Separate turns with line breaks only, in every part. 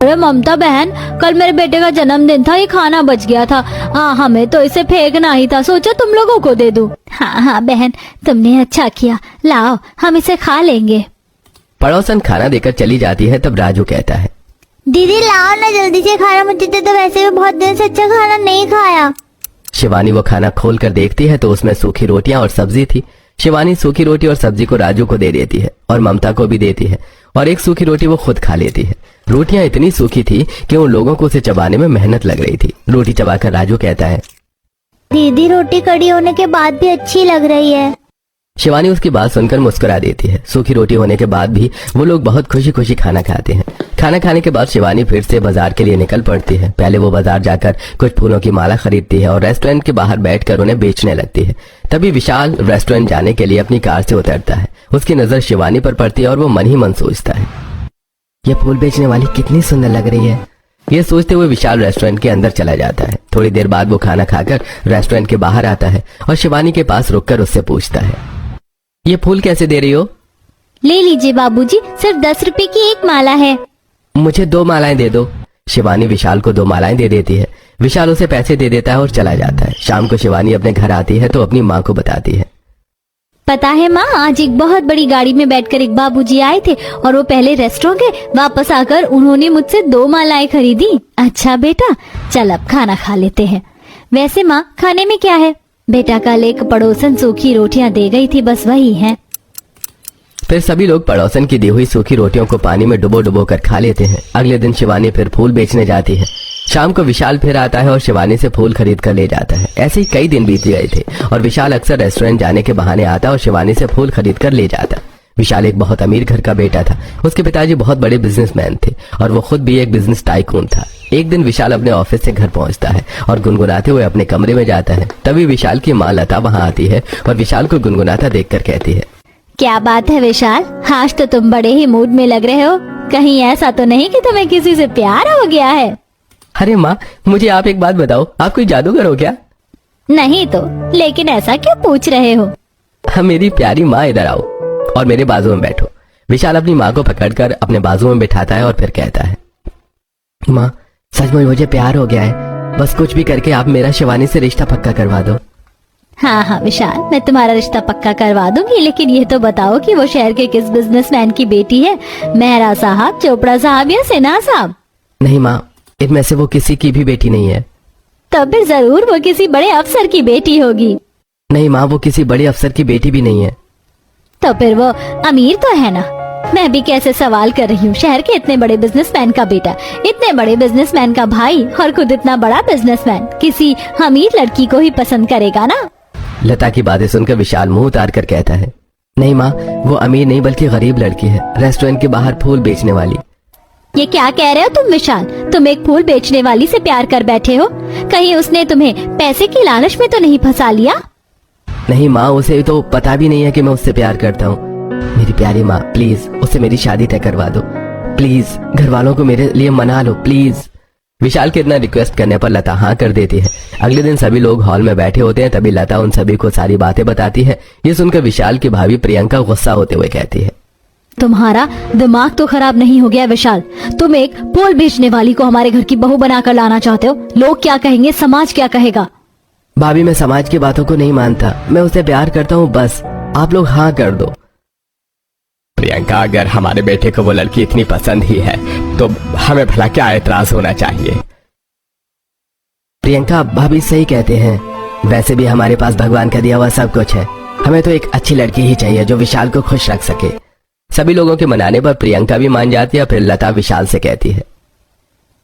अरे ममता बहन, कल मेरे बेटे का जन्मदिन था, ये खाना बच गया था। हाँ, हमें तो इसे फेंकना ही था, सोचा तुम लोगों को दे दूं। हाँ हाँ बहन, तुमने अच्छा किया, लाओ हम इसे खा लेंगे।
पड़ोसन खाना देकर चली जाती है। तब राजू कहता है,
दीदी लाओ ना जल्दी से खाना, मुझे तो वैसे भी बहुत दिन से अच्छा खाना नहीं खाया।
शिवानी वो खाना खोल कर देखती है तो उसमें सूखी रोटियां और सब्जी थी। शिवानी सूखी रोटी और सब्जी को राजू को दे देती है और ममता को भी देती है और एक सूखी रोटी वो खुद खा लेती है। रोटियां इतनी सूखी थी कि उन लोगों को उसे चबाने में मेहनत लग रही थी। रोटी चबाकर राजू कहता है,
दीदी रोटी कड़ी होने के बाद भी अच्छी लग रही है।
शिवानी उसकी बात सुनकर मुस्कुरा देती है। सूखी रोटी होने के बाद भी वो लोग बहुत खुशी खुशी खाना खाते हैं। खाना खाने के बाद शिवानी फिर से बाजार के लिए निकल पड़ती है। पहले वो बाजार जाकर कुछ फूलों की माला खरीदती है और रेस्टोरेंट के बाहर बैठकर उन्हें बेचने लगती है। तभी विशाल रेस्टोरेंट जाने के लिए अपनी कार से उतरता है। उसकी नजर शिवानी पर पड़ती है और वो मन ही मन सोचता है, ये फूल बेचने वाली कितनी सुंदर लग रही है। ये सोचते हुए विशाल रेस्टोरेंट के अंदर चला जाता है। थोड़ी देर बाद वो खाना खाकर रेस्टोरेंट के बाहर आता है और शिवानी के पास रुककर उससे पूछता है, ये फूल कैसे दे रही हो?
ले लीजिए बाबूजी, सिर्फ 10 रुपए की एक माला है।
मुझे 2 मालाएं दे दो। शिवानी विशाल को 2 मालाएं दे देती है। विशाल उसे पैसे दे देता है और चला जाता है। शाम को शिवानी अपने घर आती है तो अपनी माँ को बताती है,
पता है माँ, आज एक बहुत बड़ी गाड़ी में बैठकर एक बाबूजी आए थे और वो पहले रेस्टोरेंट गए, वापस आकर उन्होंने मुझसे 2 मालाएं खरीदी। अच्छा बेटा, चल अब खाना खा लेते हैं। वैसे माँ, खाने में क्या है? बेटा, कल एक पड़ोसन सूखी रोटियां दे गई थी, बस वही है।
फिर सभी लोग पड़ोसन की दी हुई सूखी रोटियों को पानी में डुबो डुबो कर खा लेते हैं। अगले दिन शिवानी फिर फूल बेचने जाती है। शाम को विशाल फिर आता है और शिवानी से फूल खरीद कर ले जाता है। ऐसे ही कई दिन बीत गए थे और विशाल अक्सर रेस्टोरेंट जाने के बहाने आता और शिवानी से फूल खरीद कर ले जाता। विशाल एक बहुत अमीर घर का बेटा था। उसके पिताजी बहुत बड़े बिजनेसमैन थे और वो खुद भी एक बिजनेस टाइकून था। एक दिन विशाल अपने ऑफिस से घर पहुंचता है और गुनगुनाते हुए अपने कमरे में जाता है। तभी विशाल की माँ लता वहाँ आती है और विशाल को गुनगुनाता देखकर कहती है,
क्या बात है विशाल, आज तो तुम बड़े ही मूड में लग रहे हो। कहीं ऐसा तो नहीं कि तुम्हें किसी से प्यार हो गया है?
अरे माँ, मुझे आप एक बात बताओ, आप कोई जादूगर हो क्या?
नहीं तो, लेकिन ऐसा क्यों पूछ रहे हो?
मेरी प्यारी माँ, इधर आओ और मेरे बाजू में बैठो। विशाल अपनी माँ को पकड़कर अपने बाजू में बिठाता है और फिर कहता है, माँ सच में मुझे प्यार हो गया है, बस कुछ भी करके आप मेरा शिवानी से रिश्ता पक्का करवा दो।
हाँ हाँ विशाल, मैं तुम्हारा रिश्ता पक्का करवा दूंगी, लेकिन ये तो बताओ कि वो शहर के किस बिजनेसमैन की बेटी है? मेहरा साहब, चोपड़ा साहब या सिन्हा साहब?
नहीं माँ, इनमें से वो किसी की भी बेटी नहीं है।
तो फिर जरूर वो किसी बड़े अफसर की बेटी होगी।
नहीं माँ, वो किसी बड़े अफसर की बेटी भी नहीं है।
तो फिर वो अमीर तो है ना? मैं भी कैसे सवाल कर रही हूँ, शहर के इतने बड़े बिजनेसमैन का बेटा, इतने बड़े बिजनेसमैन का भाई और खुद इतना बड़ा बिजनेसमैन किसी अमीर लड़की को ही पसंद करेगा ना?
लता की बातें सुनकर विशाल मुंह उतार कर कहता है, नहीं माँ, वो अमीर नहीं बल्कि गरीब लड़की है, रेस्टोरेंट के बाहर फूल बेचने वाली।
ये क्या कह रहे हो तुम विशाल? तुम एक फूल बेचने वाली से प्यार कर बैठे हो? कहीं उसने तुम्हें पैसे की लालच में तो नहीं फंसा लिया?
नहीं माँ, उसे तो पता भी नहीं है कि मैं उससे प्यार करता हूँ। मेरी प्यारी माँ, प्लीज उससे मेरी शादी तय करवा दो। प्लीज घर वालों को मेरे लिए मना लो, प्लीज। विशाल के इतना रिक्वेस्ट करने पर लता हाँ कर देती है। अगले दिन सभी लोग हॉल में बैठे होते हैं। तभी लता उन सभी को सारी बातें बताती है। ये सुनकर विशाल की भाभी प्रियंका गुस्सा होते हुए कहती है,
तुम्हारा दिमाग तो खराब नहीं हो गया विशाल? तुम एक फूल बेचने वाली को हमारे घर की बहू बनाकर लाना चाहते हो? लोग क्या कहेंगे, समाज क्या कहेगा?
भाभी मैं समाज की बातों को नहीं मानता, मैं उसे प्यार करता हूँ, बस आप लोग हाँ कर दो। प्रियंका, अगर हमारे बेटे को वो लड़की इतनी पसंद ही है तो हमें भला क्या एतराज होना चाहिए? प्रियंका, भाभी सही कहते हैं। वैसे भी हमारे पास भगवान का दिया हुआ सब कुछ है। हमें तो एक अच्छी लड़की ही चाहिए जो विशाल को खुश रख सके। सभी लोगों के मनाने पर प्रियंका भी मान जाती है। फिर लता विशाल से कहती है,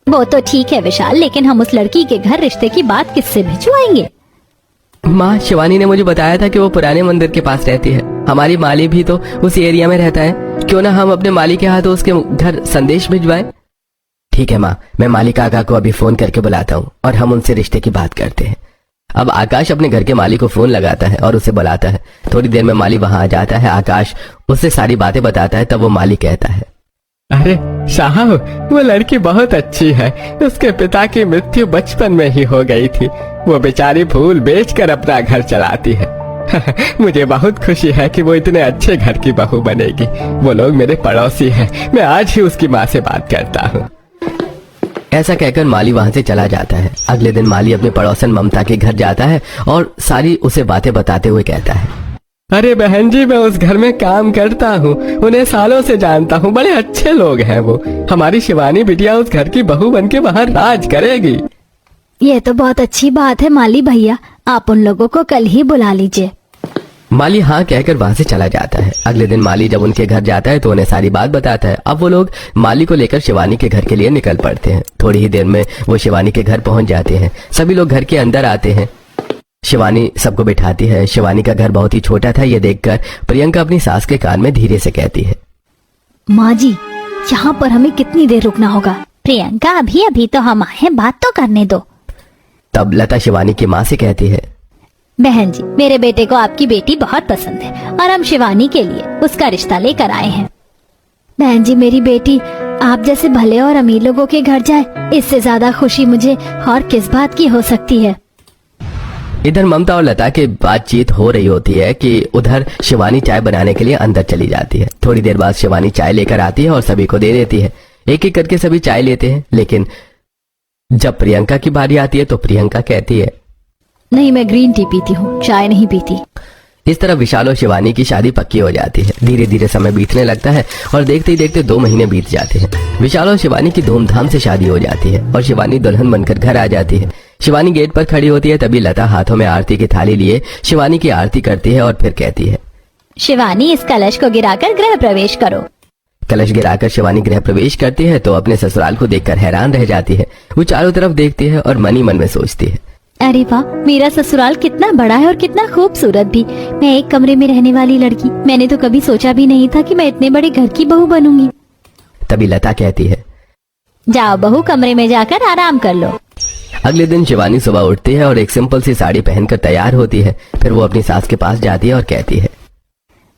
वो तो ठीक है विशाल, लेकिन हम उस लड़की के घर रिश्ते की बात किससे भिजवाएंगे?
माँ, शिवानी ने मुझे बताया था कि वो पुराने मंदिर के पास रहती है। हमारी माली भी तो उसी एरिया में रहता है। क्यों ना हम अपने माली के हाथों उसके घर संदेश भिजवाएं? ठीक है माँ, मैं माली काका को अभी फोन करके बुलाता हूँ और हम उनसे रिश्ते की बात करते हैं। अब आकाश अपने घर के माली को फोन लगाता है और उसे बुलाता है। थोड़ी देर में माली वहां आ जाता है। आकाश उससे सारी बातें बताता है। तब वो माली कहता है,
अरे साहब, वो लड़की बहुत अच्छी है। उसके पिता की मृत्यु बचपन में ही हो गई थी। वो बेचारी फूल बेचकर अपना घर चलाती है। मुझे बहुत खुशी है कि वो इतने अच्छे घर की बहू बनेगी। वो लोग मेरे पड़ोसी हैं। मैं आज ही उसकी माँ से बात करता हूँ।
ऐसा कहकर माली वहां से चला जाता है। अगले दिन माली अपने पड़ोसन ममता के घर जाता है और सारी उसे बातें बताते हुए कहता है,
अरे बहन जी, मैं उस घर में काम करता हूँ, उन्हें सालों से जानता हूँ, बड़े अच्छे लोग हैं वो। हमारी शिवानी बिटिया उस घर की बहू बनके वहाँ राज करेगी।
ये तो बहुत अच्छी बात है माली भैया, आप उन लोगों को कल ही बुला लीजिए।
माली हाँ कहकर वहां से चला जाता है। अगले दिन माली जब उनके घर जाता है तो उन्हें सारी बात बताता है। अब वो लोग माली को लेकर शिवानी के घर के लिए निकल पड़ते हैं। थोड़ी ही देर में वो शिवानी के घर पहुंच जाते हैं। सभी लोग घर के अंदर आते हैं। शिवानी सबको बिठाती है। शिवानी का घर बहुत ही छोटा था। ये देखकर प्रियंका अपनी सास के कान में धीरे से कहती है,
माँ जी, यहाँ पर हमें कितनी देर रुकना होगा?
प्रियंका अभी अभी तो हम आए, बात तो करने दो।
तब लता शिवानी की माँ से कहती है,
बहन जी, मेरे बेटे को आपकी बेटी बहुत पसंद है और हम शिवानी के लिए उसका रिश्ता लेकर आए हैं। बहन जी, मेरी बेटी आप जैसे भले और अमीर लोगों के घर जाए, इससे ज्यादा खुशी मुझे और किस बात की हो सकती है।
इधर ममता और लता की बातचीत हो रही होती है कि उधर शिवानी चाय बनाने के लिए अंदर चली जाती है। थोड़ी देर बाद शिवानी चाय लेकर आती है और सभी को दे देती है। एक एक करके सभी चाय लेते हैं, लेकिन जब प्रियंका की बारी आती है तो प्रियंका कहती है,
नहीं, मैं ग्रीन टी पीती हूँ, चाय नहीं पीती।
इस तरह विशाल और शिवानी की शादी पक्की हो जाती है। धीरे धीरे समय बीतने लगता है और देखते ही देखते 2 महीने बीत जाते हैं। विशाल और शिवानी की धूमधाम से शादी हो जाती है और शिवानी दुल्हन बनकर घर आ जाती है। शिवानी गेट पर खड़ी होती है, तभी लता हाथों में आरती की थाली लिए शिवानी की आरती करती है और फिर कहती है,
शिवानी, इस कलश को गिराकर गृह प्रवेश करो।
कलश गिराकर शिवानी गृह प्रवेश करती है तो अपने ससुराल को देखकर हैरान रह जाती है। वो चारों तरफ देखती है और मन ही मन में सोचती है,
अरे वाह, मेरा ससुराल कितना बड़ा है और कितना खूबसूरत भी। मैं एक कमरे में रहने वाली लड़की, मैंने तो कभी सोचा भी नहीं था कि मैं इतने बड़े घर की बहू बनूंगी।
तभी लता कहती है,
जाओ बहू, कमरे में जाकर आराम कर लो।
अगले दिन शिवानी सुबह उठती है और एक सिंपल सी साड़ी पहनकर तैयार होती है। फिर वो अपनी सास के पास जाती है और कहती है,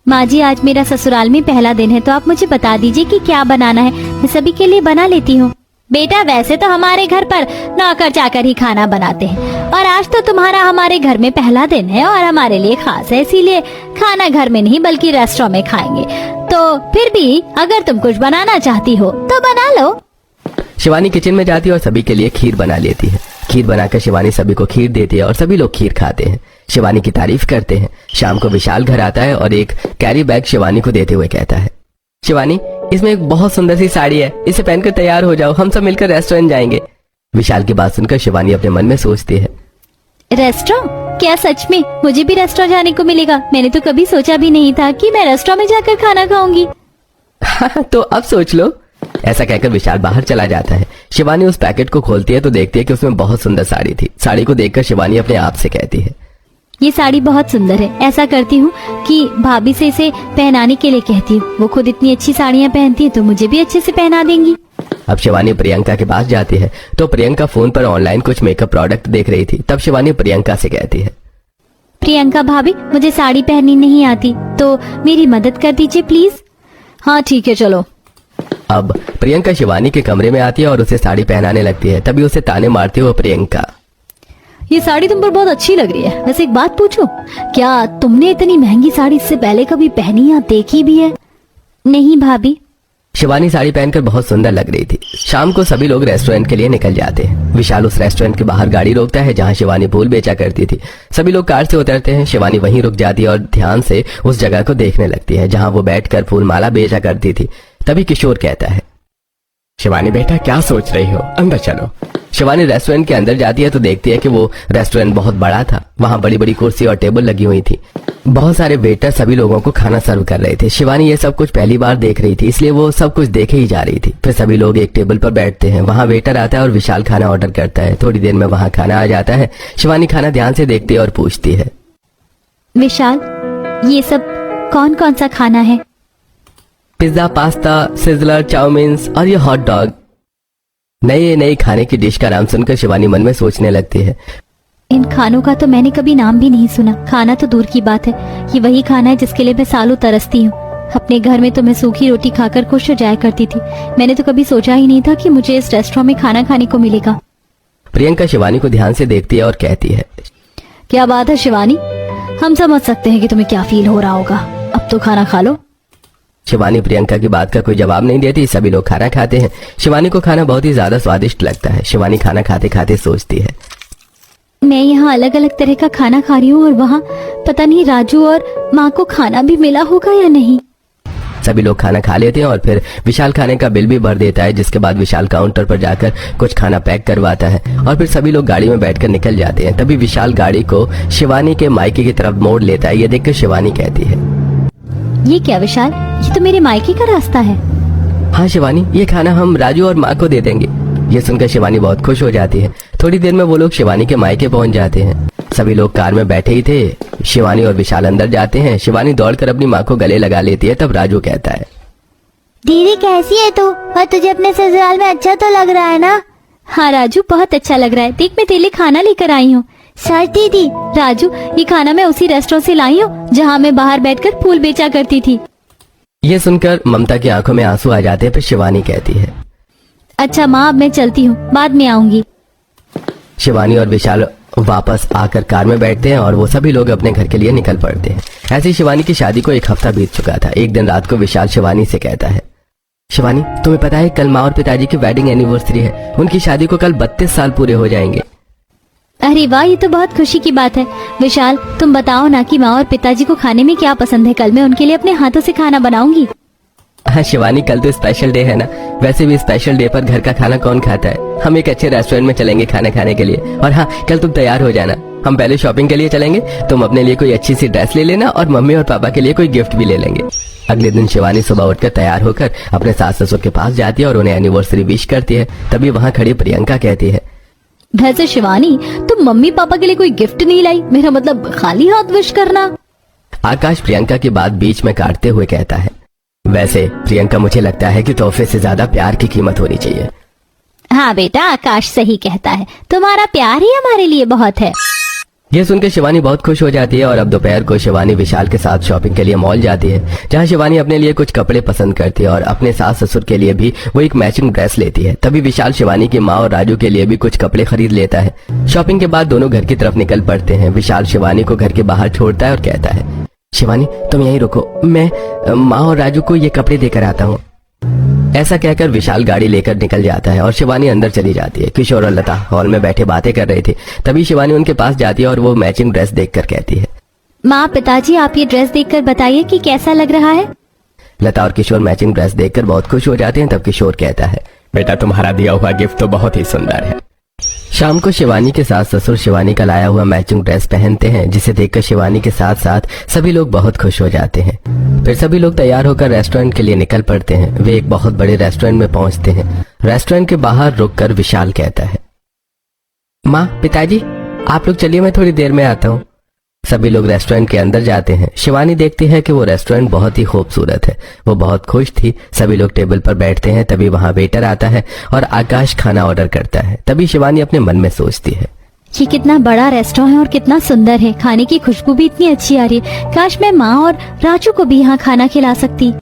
माँ जी, आज मेरा ससुराल में पहला दिन है, तो आप मुझे बता दीजिए कि क्या बनाना है, मैं सभी के लिए बना लेती हूँ। बेटा, वैसे तो हमारे घर पर नौकर चाकर ही खाना बनाते हैं और आज तो तुम्हारा हमारे घर में पहला दिन है और हमारे लिए खास है, इसीलिए खाना घर में नहीं बल्कि रेस्टोरेंट में खाएंगे। तो फिर भी अगर तुम कुछ बनाना चाहती हो तो बना लो।
शिवानी किचन में जाती है और सभी के लिए खीर बना लेती है। खीर बनाकर शिवानी सभी को खीर देती है और सभी लोग खीर खाते हैं। शिवानी की तारीफ करते हैं। शाम को विशाल घर आता है और एक कैरी बैग शिवानी को देते हुए कहता है, शिवानी, इसमें एक बहुत सुंदर सी साड़ी है, इसे पहनकर तैयार हो जाओ, हम सब मिलकर रेस्टोरेंट जाएंगे। विशाल की बात सुनकर शिवानी अपने मन में सोचती है,
रेस्टोरेंट? क्या सच में मुझे भी रेस्टोरेंट जाने को मिलेगा? मैंने तो कभी सोचा भी नहीं था कि मैं रेस्टोरेंट में जाकर खाना खाऊंगी।
तो अब सोच लो। ऐसा कहकर विशाल बाहर चला जाता है। शिवानी उस पैकेट को खोलती है तो देखती है कि उसमें बहुत सुंदर साड़ी थी। साड़ी को देखकर शिवानी अपने आप से कहती है,
ये साड़ी बहुत सुंदर है। ऐसा करती हूँ कि भाभी से इसे पहनाने के लिए कहती हूँ, वो खुद इतनी अच्छी साड़ियाँ पहनती है तो मुझे भी अच्छे से पहना देंगी।
अब शिवानी प्रियंका के पास जाती है तो प्रियंका फोन पर ऑनलाइन कुछ मेकअप प्रोडक्ट देख रही थी। तब शिवानी प्रियंका से कहती है,
प्रियंका भाभी, मुझे साड़ी पहननी नहीं आती, तो मेरी मदद कर दीजिए प्लीज। हाँ ठीक है, चलो।
अब प्रियंका शिवानी के कमरे में आती है और उसे साड़ी पहनाने लगती है। तभी उसे ताने मारती हुई प्रियंका,
ये साड़ी तुम पर बहुत अच्छी लग रही है। वैसे एक बात पूछूं, क्या तुमने इतनी महंगी साड़ी इससे पहले कभी पहनी या देखी भी है? नहीं भाभी।
शिवानी साड़ी पहनकर बहुत सुंदर लग रही थी। शाम को सभी लोग रेस्टोरेंट के लिए निकल जाते हैं। विशाल उस रेस्टोरेंट के बाहर गाड़ी रोकता है जहां शिवानी फूल बेचा करती थी। सभी लोग कार से उतरते हैं। शिवानी वहीं रुक जाती है और ध्यान से उस जगह को देखने लगती है जहां वो बैठकर फूल माला बेचा करती थी। तभी किशोर कहता है,
शिवानी बेटा, क्या सोच रही हो? अंदर चलो।
शिवानी रेस्टोरेंट के अंदर जाती है तो देखती है कि वो रेस्टोरेंट बहुत बड़ा था। वहाँ बड़ी बड़ी कुर्सी और टेबल लगी हुई थी। बहुत सारे वेटर सभी लोगों को खाना सर्व कर रहे थे। शिवानी ये सब कुछ पहली बार देख रही थी, इसलिए वो सब कुछ देखे ही जा रही थी। फिर सभी लोग एक टेबल पर बैठते हैं। वहाँ वेटर आता है और विशाल खाना ऑर्डर करता है। थोड़ी देर में वहाँ खाना आ जाता है। शिवानी खाना ध्यान से देखती है और पूछती है,
विशाल, ये सब कौन कौन सा खाना है?
पिज्जा, पास्ता, सिजलर, चाउमीन और ये हॉट डॉग। नए नए खाने की डिश का नाम सुनकर शिवानी मन में सोचने लगती है,
इन खानों का तो मैंने कभी नाम भी नहीं सुना। खाना तो दूर की बात है, ये वही खाना है जिसके लिए मैं सालों तरसती हूँ। अपने घर में तो मैं सूखी रोटी खाकर खुश हो जाया करती थी। मैंने तो कभी सोचा ही नहीं था कि मुझे इस रेस्टोरेंट में खाना खाने को मिलेगा।
प्रियंका शिवानी को ध्यान से देखती है और कहती है,
क्या बात है शिवानी, हम समझ सकते हैं कि तुम्हें क्या फील हो रहा होगा। अब तो खाना खा लो।
शिवानी प्रियंका की बात का कोई जवाब नहीं देती। सभी लोग खाना खाते हैं। शिवानी को खाना बहुत ही ज्यादा स्वादिष्ट लगता है। शिवानी खाना खाते खाते सोचती है,
मैं यहाँ अलग अलग तरह का खाना खा रही हूँ और वहाँ पता नहीं राजू और माँ को खाना भी मिला होगा या नहीं।
सभी लोग खाना खा लेते हैं और फिर विशाल खाने का बिल भी भर देता है, जिसके बाद विशाल काउंटर पर जाकर कुछ खाना पैक करवाता है और फिर सभी लोग गाड़ी में बैठकर निकल जाते हैं। तभी विशाल गाड़ी को शिवानी के मायके की तरफ मोड़ लेता है। ये देखकर शिवानी कहती है,
ये क्या विशाल, ये तो मेरे मायके का रास्ता है।
हाँ शिवानी, ये खाना हम राजू और माँ को दे देंगे। ये सुनकर शिवानी बहुत खुश हो जाती है। थोड़ी देर में वो लोग शिवानी के मायके पहुंच जाते हैं। सभी लोग कार में बैठे ही थे। शिवानी और विशाल अंदर जाते हैं। शिवानी दौड़कर अपनी माँ को गले लगा लेती है। तब राजू कहता है,
दीदी कैसी है तू, और तुझे अपने ससुराल में अच्छा तो लग रहा है ना?
हाँ राजू, बहुत अच्छा लग रहा है। देख, मैं तेरे लिए खाना लेकर आई हूँ।
सच दीदी?
राजू, ये खाना मैं उसी रेस्टोरेंट से लाई हूँ जहाँ मैं बाहर बैठकर फूल बेचा करती थी।
ये सुनकर ममता की आंखों में आंसू आ जाते हैं। फिर शिवानी कहती है,
अच्छा माँ, अब मैं चलती हूँ, बाद में आऊंगी।
शिवानी और विशाल वापस आकर कार में बैठते हैं और वो सभी लोग अपने घर के लिए निकल पड़ते हैं। ऐसी शिवानी की शादी को 1 हफ्ता बीत चुका था। एक दिन रात को विशाल शिवानी से कहता है, शिवानी तुम्हें पता है कल माँ और पिताजी की वेडिंग एनिवर्सरी है। उनकी शादी को कल 32 साल पूरे हो जाएंगे।
अरे वाह, ये तो बहुत खुशी की बात है। विशाल, तुम बताओ ना कि माँ और पिताजी को खाने में क्या पसंद है। कल मैं उनके लिए अपने हाथों से खाना बनाऊंगी।
हाँ शिवानी, कल तो स्पेशल डे है ना। वैसे भी स्पेशल डे पर घर का खाना कौन खाता है। हम एक अच्छे रेस्टोरेंट में चलेंगे खाना खाने के लिए। और हाँ, कल तुम तैयार हो जाना। हम पहले शॉपिंग के लिए चलेंगे। तुम अपने लिए कोई अच्छी सी ड्रेस ले लेना और मम्मी और पापा के लिए कोई गिफ्ट भी ले लेंगे। अगले दिन शिवानी सुबह उठकर तैयार होकर अपने सास ससुर के पास जाती है और उन्हें एनिवर्सरी विश करती है। तभी वहाँ खड़ी प्रियंका कहती है,
वैसे शिवानी, तुम मम्मी पापा के लिए कोई गिफ्ट नहीं लाई, मेरा मतलब खाली हाथ विश करना।
आकाश प्रियंका की बात बीच में काटते हुए कहता है, वैसे प्रियंका मुझे लगता है कि तोहफे से ज्यादा प्यार की कीमत होनी चाहिए।
हाँ बेटा, आकाश सही कहता है, तुम्हारा प्यार ही हमारे लिए बहुत है।
यह सुनकर शिवानी बहुत खुश हो जाती है और अब दोपहर को शिवानी विशाल के साथ शॉपिंग के लिए मॉल जाती है, जहां शिवानी अपने लिए कुछ कपड़े पसंद करती है और अपने सास ससुर के लिए भी वो एक मैचिंग ड्रेस लेती है। तभी विशाल शिवानी की माँ और राजू के लिए भी कुछ कपड़े खरीद लेता है। शॉपिंग के बाद दोनों घर की तरफ निकल पड़ते हैं। विशाल शिवानी को घर के बाहर छोड़ता है और कहता है, शिवानी तुम यहीं रुको, मैं माँ और राजू को ये कपड़े देकर आता हूँ। ऐसा कहकर विशाल गाड़ी लेकर निकल जाता है और शिवानी अंदर चली जाती है। किशोर और लता हॉल में बैठे बातें कर रहे थे। तभी शिवानी उनके पास जाती है और वो मैचिंग ड्रेस देखकर कहती है,
माँ पिताजी, आप ये ड्रेस देखकर बताइए कि कैसा लग रहा है।
लता और किशोर मैचिंग ड्रेस देखकर बहुत खुश हो जाते हैं। तब किशोर कहता है,
बेटा तुम्हारा दिया हुआ गिफ्ट तो बहुत ही सुंदर है।
शाम को शिवानी के सास ससुर शिवानी का लाया हुआ मैचिंग ड्रेस पहनते हैं, जिसे देखकर शिवानी के साथ साथ सभी लोग बहुत खुश हो जाते हैं। फिर सभी लोग तैयार होकर रेस्टोरेंट के लिए निकल पड़ते हैं। वे एक बहुत बड़े रेस्टोरेंट में पहुंचते हैं। रेस्टोरेंट के बाहर रुककर विशाल कहता है, माँ पिताजी आप लोग चलिए, मैं थोड़ी देर में आता हूँ। सभी लोग रेस्टोरेंट के अंदर जाते हैं। शिवानी देखती है कि वो रेस्टोरेंट बहुत ही खूबसूरत है। वो बहुत खुश थी। सभी लोग टेबल पर बैठते हैं। तभी वहाँ वेटर आता है और आकाश खाना ऑर्डर करता है। तभी शिवानी अपने मन में सोचती है,
ये कितना बड़ा रेस्टोरेंट है और कितना सुंदर है। खाने की खुशबू भी इतनी अच्छी आ रही है। काश मैं माँ और राजू को भी यहाँ खाना खिला सकती।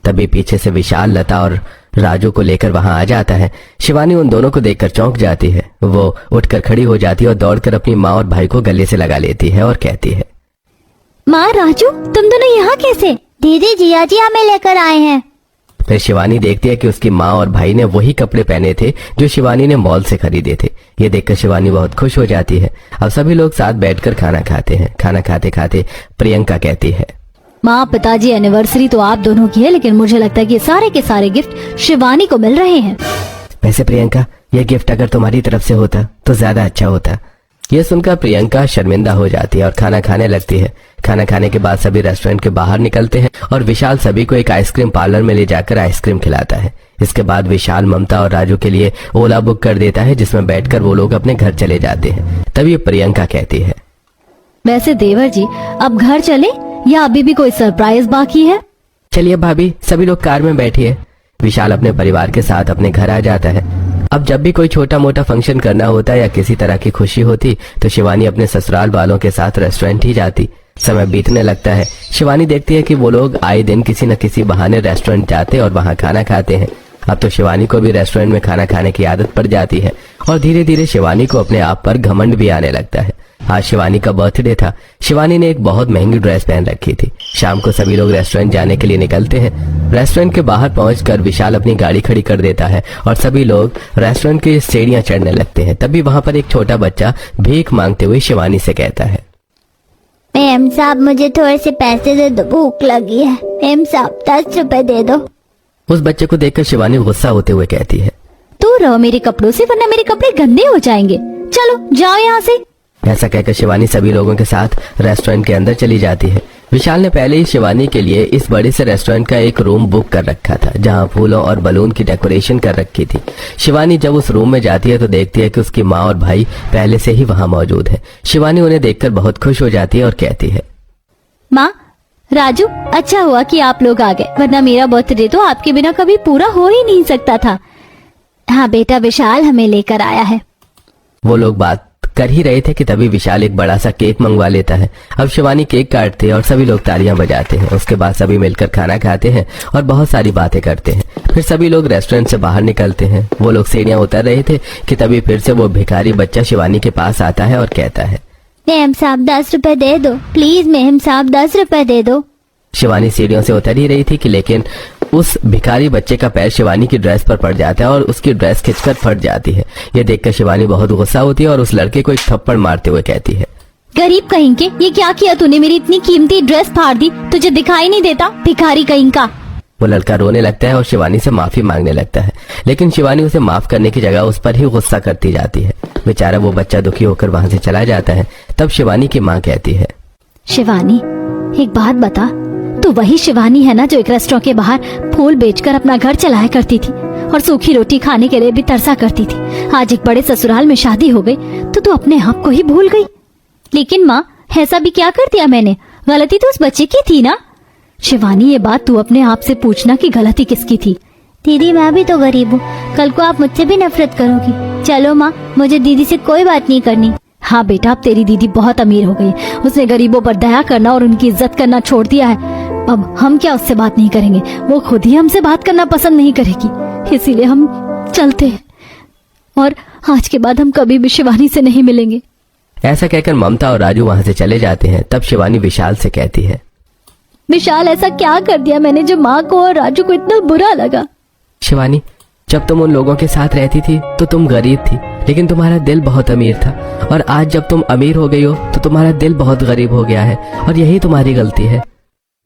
तभी पीछे से विशाल लता और राजू को लेकर वहां आ जाता है। शिवानी उन दोनों को देखकर चौंक जाती है। वो उठकर खड़ी हो जाती है और दौड़कर अपनी माँ और भाई को गले से लगा लेती है और कहती है,
माँ राजू, तुम दोनों यहाँ कैसे?
दीदी जिया जी हमें लेकर आए हैं।
फिर शिवानी देखती है कि उसकी माँ और भाई ने वही कपड़े पहने थे जो शिवानी ने मॉल से खरीदे थे। ये देखकर शिवानी बहुत खुश हो जाती है। अब सभी लोग साथ बैठकर खाना खाते हैं। खाना खाते खाते प्रियंका कहती है,
माँ पिताजी, एनिवर्सरी तो आप दोनों की है, लेकिन मुझे लगता है कि सारे के सारे गिफ्ट शिवानी को मिल रहे हैं।
वैसे प्रियंका, ये गिफ्ट अगर तुम्हारी तरफ से होता तो ज्यादा अच्छा होता। यह सुनकर प्रियंका शर्मिंदा हो जाती है और खाना खाने लगती है। खाना खाने के बाद सभी रेस्टोरेंट के बाहर निकलते हैं और विशाल सभी को एक आइसक्रीम पार्लर में ले जाकर आइसक्रीम खिलाता है। इसके बाद विशाल ममता और राजू के लिए ओला बुक कर देता है, जिसमें बैठकर वो लोग अपने घर चले जाते हैं। तभी प्रियंका कहती है,
वैसे देवर जी, अब घर चले या अभी भी कोई सरप्राइज बाकी है?
चलिए भाभी, सभी लोग कार में बैठिए। विशाल अपने परिवार के साथ अपने घर आ जाता है। अब जब भी कोई छोटा मोटा फंक्शन करना होता या किसी तरह की खुशी होती तो शिवानी अपने ससुराल वालों के साथ रेस्टोरेंट ही जाती। समय बीतने लगता है। शिवानी देखती है कि वो लोग आए दिन किसी न किसी बहाने रेस्टोरेंट जाते और वहां खाना खाते हैं। अब तो शिवानी को भी रेस्टोरेंट में खाना खाने की आदत पड़ जाती है और धीरे धीरे शिवानी को अपने आप पर घमंड भी आने लगता है। आज शिवानी का बर्थडे था। शिवानी ने एक बहुत महंगी ड्रेस पहन रखी थी। शाम को सभी लोग रेस्टोरेंट जाने के लिए निकलते हैं। रेस्टोरेंट के बाहर पहुंचकर विशाल अपनी गाड़ी खड़ी कर देता है और सभी लोग रेस्टोरेंट की सीढ़ियां चढ़ने लगते हैं। तभी वहां पर एक छोटा बच्चा भीख मांगते हुए शिवानी से कहता है,
मेम साहब मुझे थोड़े से पैसे दे दो, भूख लगी है। मेम साहब 10 रुपए दे दो।
उस बच्चे को देखकर शिवानी गुस्सा होते हुए कहती है,
तू रहो मेरे कपड़ों से, वरना मेरे कपड़े गंदे हो जाएंगे। चलो जाओ यहाँ से।
ऐसा कहकर शिवानी सभी लोगों के साथ रेस्टोरेंट के अंदर चली जाती है। विशाल ने पहले ही शिवानी के लिए इस बड़े से रेस्टोरेंट का एक रूम बुक कर रखा था, जहां फूलों और बलून की डेकोरेशन कर रखी थी। शिवानी जब उस रूम में जाती है तो देखती है कि उसकी माँ और भाई पहले से ही वहां मौजूद है। शिवानी उन्हें देखकर बहुत खुश हो जाती है और कहती है,
माँ, राजू, अच्छा हुआ कि आप लोग आ गए, वरना मेरा बर्थडे तो आपके बिना कभी पूरा हो ही नहीं सकता था। हाँ बेटा, विशाल हमें लेकर आया है।
वो लोग बात कर ही रहे थे कि तभी विशाल एक बड़ा सा केक मंगवा लेता है। अब शिवानी केक काटते हैं और सभी लोग तालियां बजाते हैं। उसके बाद सभी मिलकर खाना खाते हैं और बहुत सारी बातें करते हैं। फिर सभी लोग रेस्टोरेंट से बाहर निकलते हैं। वो लोग सीढ़ियां उतर रहे थे कि तभी फिर से वो भिखारी बच्चा शिवानी के पास आता है और कहता है,
मेम साहब 10 रुपए दे दो प्लीज। मेम साहब 10 रुपए दे दो।
शिवानी सीढ़ियों से उतर ही रही थी कि लेकिन उस भिखारी बच्चे का पैर शिवानी की ड्रेस पर पड़ जाता है और उसकी ड्रेस खिंचकर फट जाती है। ये देखकर शिवानी बहुत गुस्सा होती है और उस लड़के को एक थप्पड़ मारते हुए कहती है,
गरीब कहीं के, ये क्या किया तूने? मेरी इतनी कीमती ड्रेस फाड़ दी, तुझे दिखाई नहीं देता? भिखारी कहीं का।
वो लड़का रोने लगता है और शिवानी से माफी मांगने लगता है, लेकिन शिवानी उसे माफ करने की जगह उस पर ही गुस्सा करती जाती है। बेचारा वो बच्चा दुखी होकर वहां से चला जाता है। तब शिवानी की माँ कहती है,
शिवानी, एक बात बता, तू वही शिवानी है ना जो एक रेस्टोरेंट के बाहर फूल बेचकर अपना घर चलाया करती थी और सूखी रोटी खाने के लिए भी तरसा करती थी? आज एक बड़े ससुराल में शादी हो गई तो तू अपने आप को ही भूल गई। लेकिन माँ, ऐसा भी क्या कर दिया मैंने? गलती तो उस बच्चे की थी ना। शिवानी, ये बात तू अपने आप से पूछना कि गलती किसकी थी।
दीदी मैं भी तो गरीब हूँ, कल को आप मुझसे भी नफरत करोगी। चलो माँ, मुझे दीदी से कोई बात नहीं करनी।
हाँ बेटा, अब तेरी दीदी बहुत अमीर हो गई। उसने गरीबों पर दया करना और उनकी इज्जत करना छोड़ दिया है। अब हम क्या उससे बात नहीं करेंगे? वो खुद ही हमसे बात करना पसंद नहीं करेगी। इसीलिए हम चलते हैं और आज के बाद हम कभी भी शिवानी से नहीं मिलेंगे।
ऐसा कहकर ममता और राजू वहां से चले जाते हैं। तब शिवानी विशाल से कहती है,
विशाल, ऐसा क्या कर दिया मैंने जो माँ को और राजू को इतना बुरा लगा?
शिवानी, जब तुम उन लोगों के साथ रहती थी तो तुम गरीब थी, लेकिन तुम्हारा दिल बहुत अमीर था। और आज जब तुम अमीर हो गई हो तो तुम्हारा दिल बहुत गरीब हो गया है और यही तुम्हारी गलती है।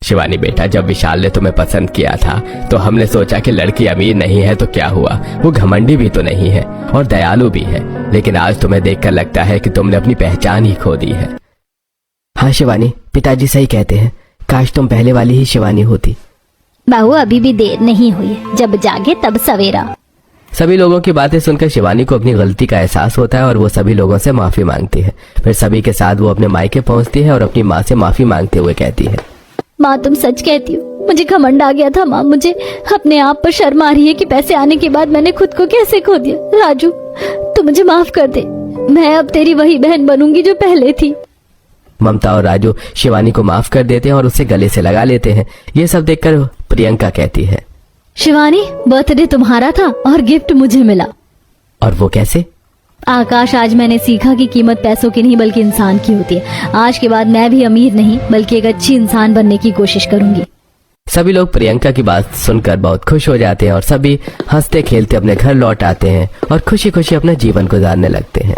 शिवानी बेटा, जब विशाल ने तुम्हें पसंद किया था तो हमने सोचा कि लड़की अमीर नहीं है तो क्या हुआ, वो घमंडी भी तो नहीं है और दयालु भी है। लेकिन आज तुम्हें देखकर लगता है कि तुमने अपनी पहचान ही खो दी है। हाँ शिवानी, पिताजी सही कहते हैं, काश तुम पहले वाली ही शिवानी होती।
बहू, अभी भी देर नहीं हुई है, जब जागे तब सवेरा।
सभी लोगों की बातें सुनकर शिवानी को अपनी गलती का एहसास होता है और वो सभी लोगों से माफी मांगती है। फिर सभी के साथ वो अपने मायके पहुंचती है और अपनी माँ से माफी मांगते हुए कहती है,
माँ, तुम सच कहती हो, मुझे घमंड आ गया था। माँ, मुझे अपने आप पर शर्म आ रही है कि पैसे आने के बाद मैंने खुद को कैसे खो दिया। राजू, तू मुझे माफ कर दे, मैं अब तेरी वही बहन बनूंगी जो पहले थी।
ममता और राजू शिवानी को माफ कर देते हैं और उसे गले से लगा लेते हैं। ये सब देखकर प्रियंका कहती है,
शिवानी, बर्थडे तुम्हारा था और गिफ्ट मुझे मिला।
और वो कैसे?
आकाश, आज मैंने सीखा कि कीमत पैसों की नहीं बल्कि इंसान की होती है। आज के बाद मैं भी अमीर नहीं बल्कि एक अच्छी इंसान बनने की कोशिश करूंगी।
सभी लोग प्रियंका की बात सुनकर बहुत खुश हो जाते हैं और सभी हंसते खेलते अपने घर लौट आते हैं और खुशी खुशी अपना जीवन गुजारने लगते हैं।